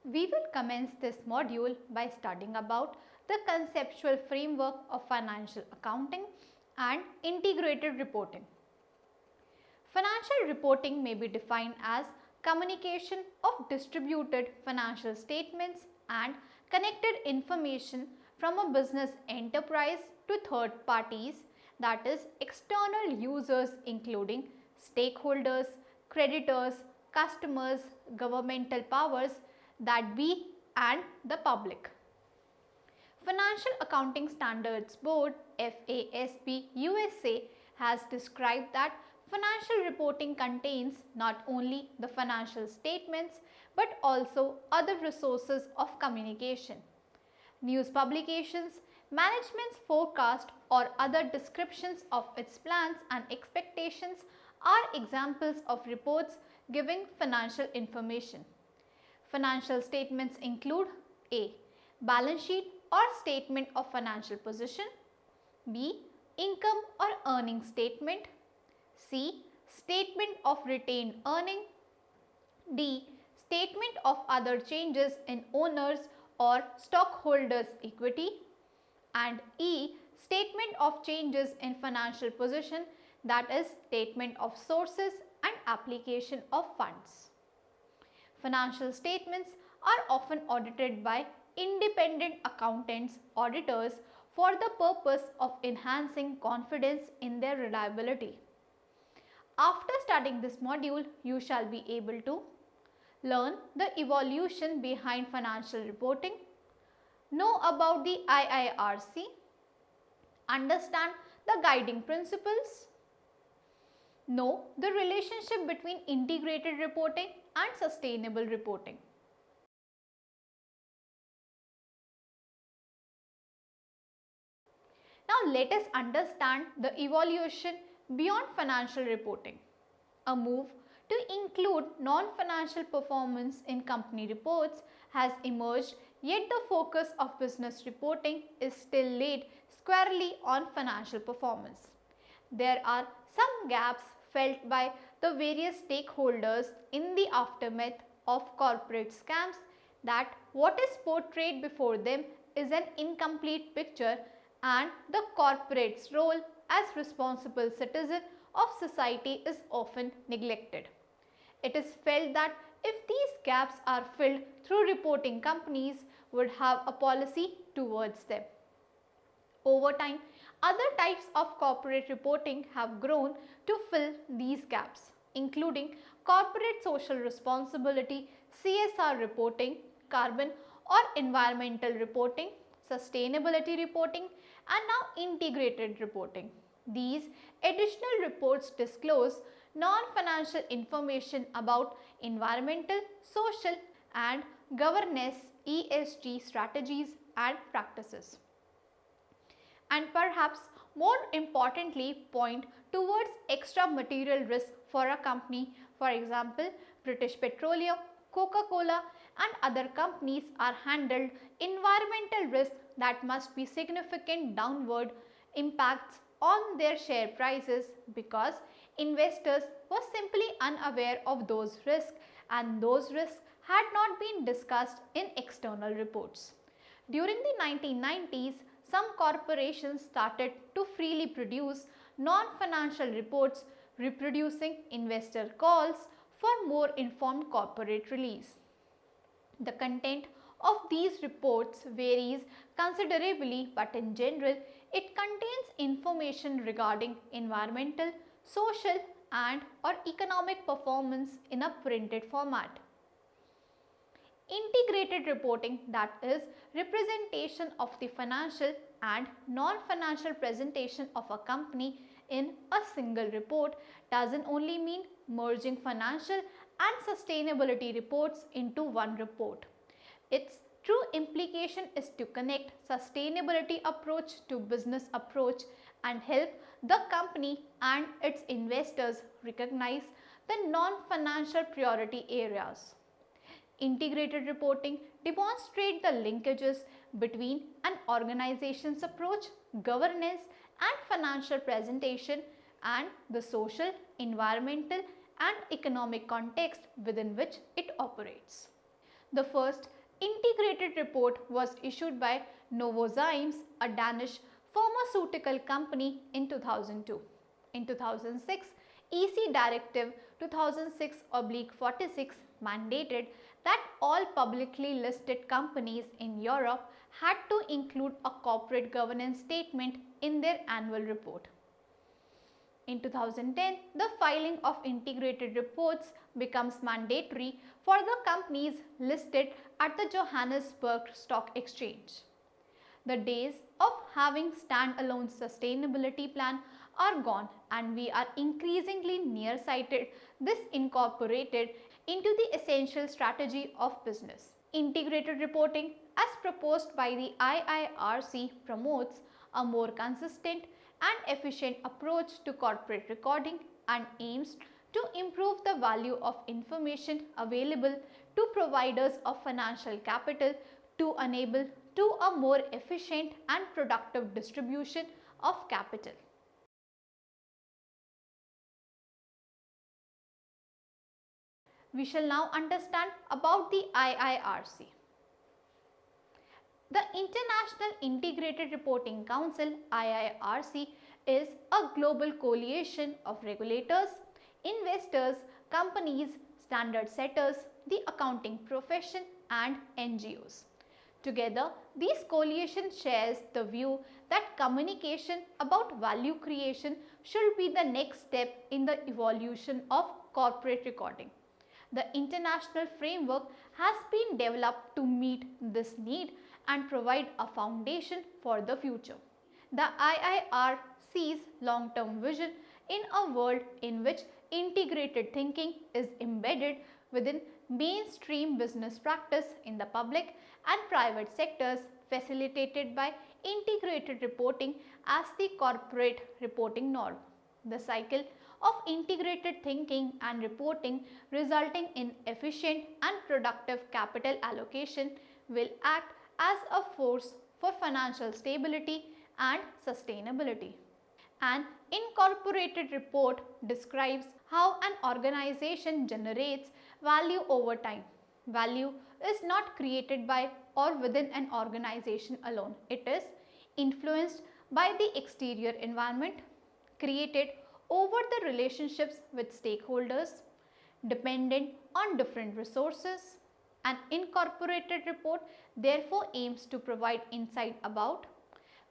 We will commence this module by studying about the conceptual framework of financial accounting and integrated reporting. Financial reporting may be defined as communication of distributed financial statements and connected information from a business enterprise to third parties, that is external users including stakeholders, creditors, customers, governmental powers that be and the public. Financial Accounting Standards Board FASB USA has described that financial reporting contains not only the financial statements but also other resources of communication. News publications, management's forecast or other descriptions of its plans and expectations are examples of reports giving financial information. Financial statements include A. Balance sheet or statement of financial position, B. Income or earning statement, C. Statement of retained earning, D. Statement of other changes in owners or stockholders' equity, and E. Statement of changes in financial position, that is statement of sources and application of funds. Financial statements are often audited by independent accountants auditors for the purpose of enhancing confidence in their reliability. After studying this module, you shall be able to learn the evolution behind financial reporting, know about the IIRC, understand the guiding principles, know the relationship between integrated reporting and sustainable reporting. Now let us understand the evolution beyond financial reporting. A move to include non-financial performance in company reports has emerged, yet the focus of business reporting is still laid squarely on financial performance. There are some gaps felt by the various stakeholders in the aftermath of corporate scams, that what is portrayed before them is an incomplete picture and the corporate's role as responsible citizen of society is often neglected. It is felt that if these gaps are filled through reporting, companies would have a policy towards them. Over time, other types of corporate reporting have grown to fill these gaps, including corporate social responsibility, CSR reporting, carbon or environmental reporting, sustainability reporting, and now integrated reporting. These additional reports disclose non-financial information about environmental, social and governance ESG strategies and practices, and perhaps more importantly point towards extra material risk for a company. For example, British Petroleum, Coca-Cola and other companies are handled environmental risks that must be significant downward impacts on their share prices because investors were simply unaware of those risks and those risks had not been discussed in external reports. During the 1990s, some corporations started to freely produce non-financial reports reproducing investor calls for more informed corporate release. The content of these reports varies considerably, but in general, it contains information regarding environmental, social and or economic performance in a printed format. Integrated reporting, that is representation of the financial and non-financial presentation of a company in a single report, doesn't only mean merging financial and sustainability reports into one report. Its true implication is to connect sustainability approach to business approach and help the company and its investors recognize the non-financial priority areas. Integrated reporting demonstrates the linkages between an organization's approach, governance and financial presentation and the social, environmental and economic context within which it operates. The first integrated report was issued by Novozymes, a Danish pharmaceutical company, in 2002. In 2006, EC Directive 2006/46 mandated that all publicly listed companies in Europe had to include a corporate governance statement in their annual report. In 2010, the filing of integrated reports becomes mandatory for the companies listed at the Johannesburg Stock Exchange. The days of having standalone sustainability plan are gone, and we are increasingly nearsighted this incorporated into the essential strategy of business. Integrated reporting, as proposed by the IIRC, promotes a more consistent and efficient approach to corporate recording and aims to improve the value of information available to providers of financial capital to enable to a more efficient and productive distribution of capital. We shall now understand about the IIRC. The International Integrated Reporting Council (IIRC) is a global coalition of regulators, investors, companies, standard setters, the accounting profession and NGOs. Together, this coalition shares the view that communication about value creation should be the next step in the evolution of corporate recording. The international framework has been developed to meet this need and provide a foundation for the future. The IIRC's long-term vision in a world in which integrated thinking is embedded within mainstream business practice in the public and private sectors, facilitated by integrated reporting as the corporate reporting norm. The cycle of integrated thinking and reporting resulting in efficient and productive capital allocation will act as a force for financial stability and sustainability. An incorporated report describes how an organization generates value over time. Value is not created by or within an organization alone. It is influenced by the exterior environment, created over the relationships with stakeholders, dependent on different resources. An incorporated report therefore aims to provide insight about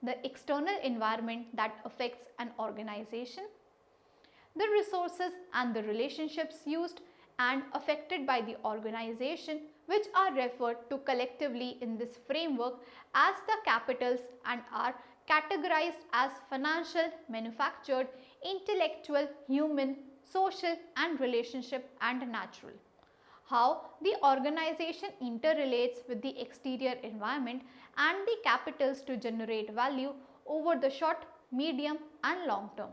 the external environment that affects an organization, the resources and the relationships used and affected by the organization, which are referred to collectively in this framework as the capitals and are categorized as financial, manufactured, intellectual, human, social and relationship and natural. How the organization interrelates with the exterior environment and the capitals to generate value over the short, medium and long term.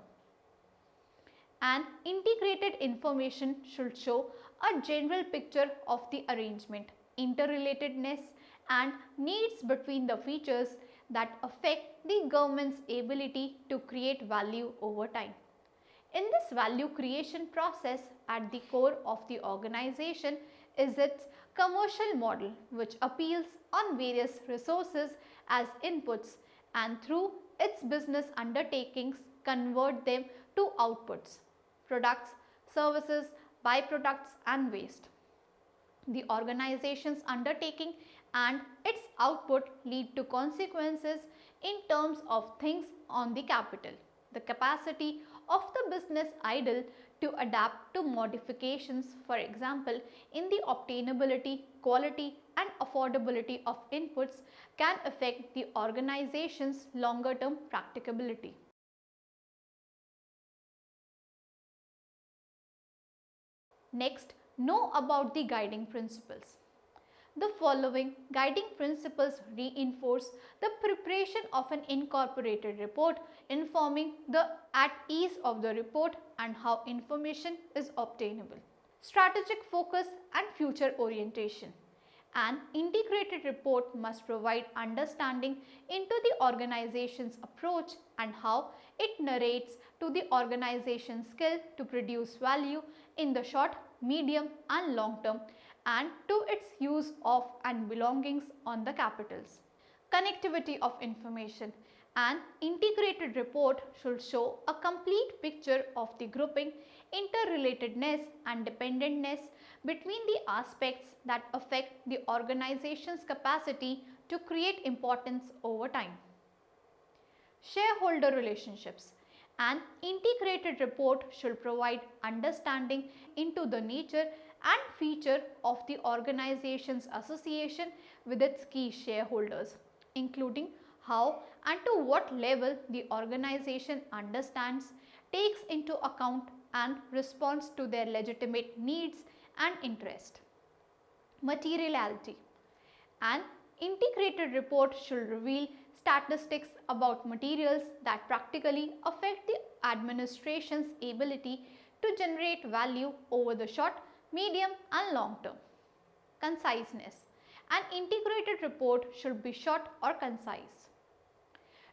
An integrated information should show a general picture of the arrangement, interrelatedness and needs between the features that affect the government's ability to create value over time. In this value creation process, at the core of the organization is its commercial model, which appeals on various resources as inputs and through its business undertakings convert them to outputs, products, services, byproducts and waste. The organization's undertaking and its output lead to consequences in terms of things on the capital, the capacity of the business idle to adapt to modifications, for example, in the obtainability, quality and affordability of inputs can affect the organization's longer term practicability. Next, know about the guiding principles. The following guiding principles reinforce the preparation of an incorporated report, informing the at ease of the report and how information is obtainable. Strategic focus and future orientation. An integrated report must provide understanding into the organization's approach and how it narrates to the organization's skill to produce value in the short, medium and long term and to its use of and belongings on the capitals. Connectivity of information. An integrated report should show a complete picture of the grouping, interrelatedness and dependentness between the aspects that affect the organization's capacity to create importance over time. Shareholder relationships. An integrated report should provide understanding into the nature and feature of the organization's association with its key shareholders, including how and to what level the organization understands, takes into account and responds to their legitimate needs and interest. Materiality. An integrated report should reveal statistics about materials that practically affect the administration's ability to generate value over the short, medium and long term. Conciseness. An integrated report should be short or concise.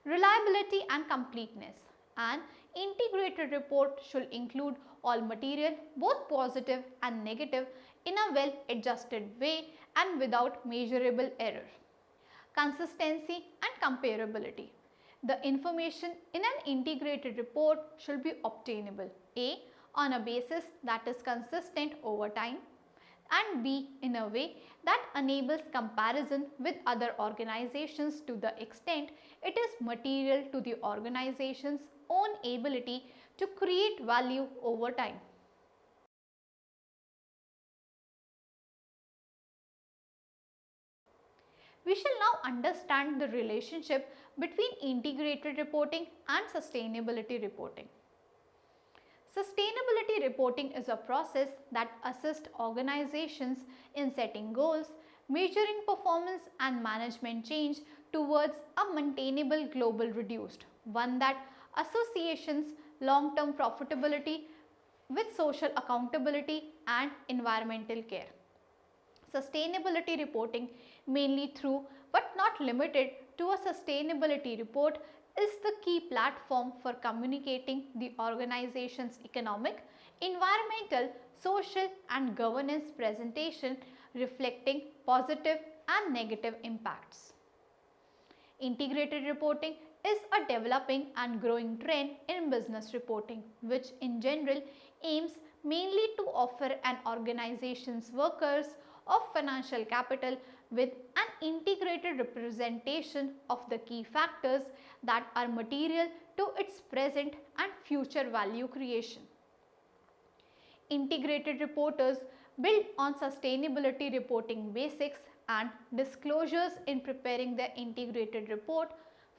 Reliability and completeness. An integrated report should include all material, both positive and negative, in a well adjusted way and without measurable error. Consistency and comparability. The information in an integrated report should be obtainable A. on a basis that is consistent over time, and B. in a way that enables comparison with other organizations to the extent it is material to the organization's own ability to create value over time. We shall now understand the relationship between integrated reporting and sustainability reporting. Sustainability reporting is a process that assists organizations in setting goals, measuring performance and management change towards a maintainable global reduced, one that associations long-term profitability with social accountability and environmental care. Sustainability reporting, mainly through but not limited to a sustainability report, is the key platform for communicating the organization's economic, environmental, social and governance presentation reflecting positive and negative impacts. Integrated reporting is a developing and growing trend in business reporting, which in general aims mainly to offer an organization's workers of financial capital with an integrated representation of the key factors that are material to its present and future value creation. Integrated reporters build on sustainability reporting basics and disclosures in preparing their integrated report.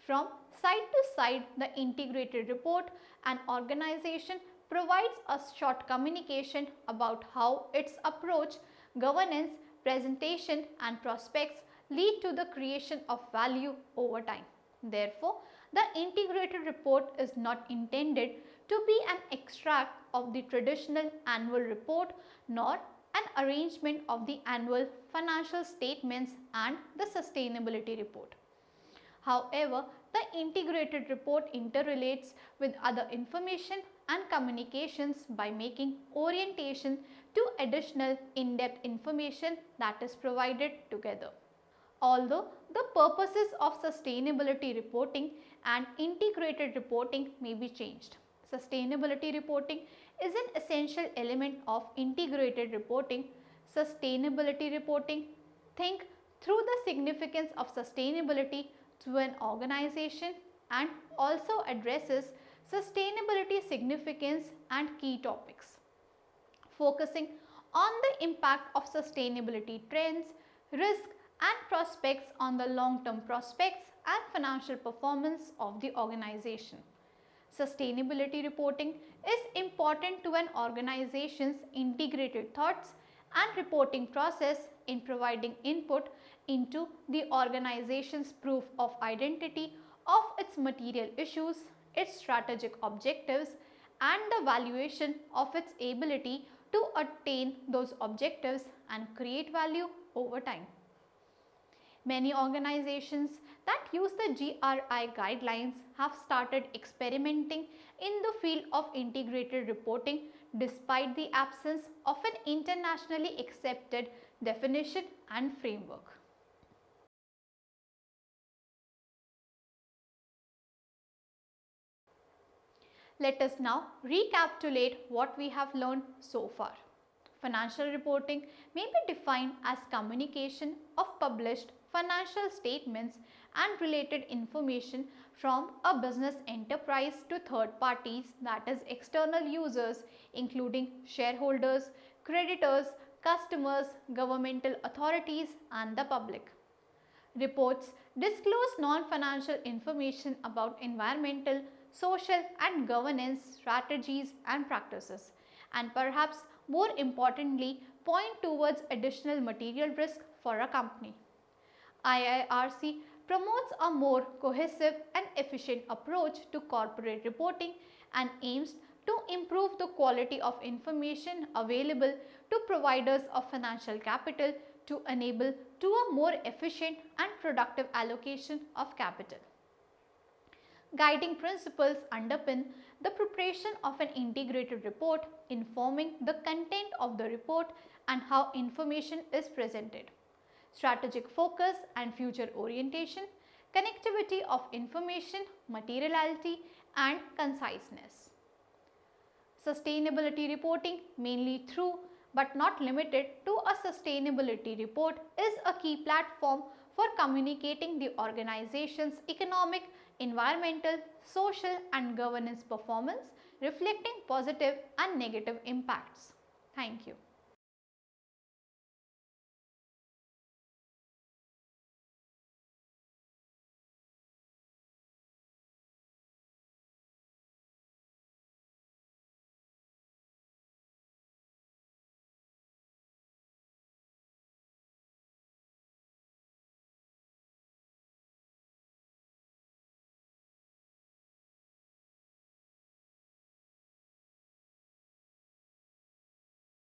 From side to side the integrated report, an organization provides a short communication about how its approach, governance, presentation and prospects lead to the creation of value over time. Therefore, the integrated report is not intended to be an extract of the traditional annual report nor an arrangement of the annual financial statements and the sustainability report. However, the integrated report interrelates with other information and communications by making orientation to additional in-depth information that is provided together. Although the purposes of sustainability reporting and integrated reporting may be changed, sustainability reporting is an essential element of integrated reporting. Sustainability reporting think through the significance of sustainability to an organization and also addresses sustainability significance and key topics, focusing on the impact of sustainability trends, risk and prospects on the long-term prospects and financial performance of the organization. Sustainability reporting is important to an organization's integrated thoughts and reporting process in providing input into the organization's proof of identity of its material issues, its strategic objectives and the valuation of its ability to attain those objectives and create value over time. Many organizations that use the GRI guidelines have started experimenting in the field of integrated reporting despite the absence of an internationally accepted definition and framework. Let us now recapitulate what we have learned so far. Financial reporting may be defined as communication of published financial statements and related information from a business enterprise to third parties, that is external users including shareholders, creditors, customers, governmental authorities and the public. Reports disclose non-financial information about environmental, social and governance strategies and practices, and perhaps more importantly point towards additional material risk for a company. IIRC promotes a more cohesive and efficient approach to corporate reporting and aims to improve the quality of information available to providers of financial capital to enable to a more efficient and productive allocation of capital. Guiding principles underpin the preparation of an integrated report, informing the content of the report and how information is presented. Strategic focus and future orientation, connectivity of information, materiality and conciseness. Sustainability reporting, mainly through but not limited to a sustainability report, is a key platform for communicating the organization's economic, environmental, social and governance performance, reflecting positive and negative impacts. Thank you.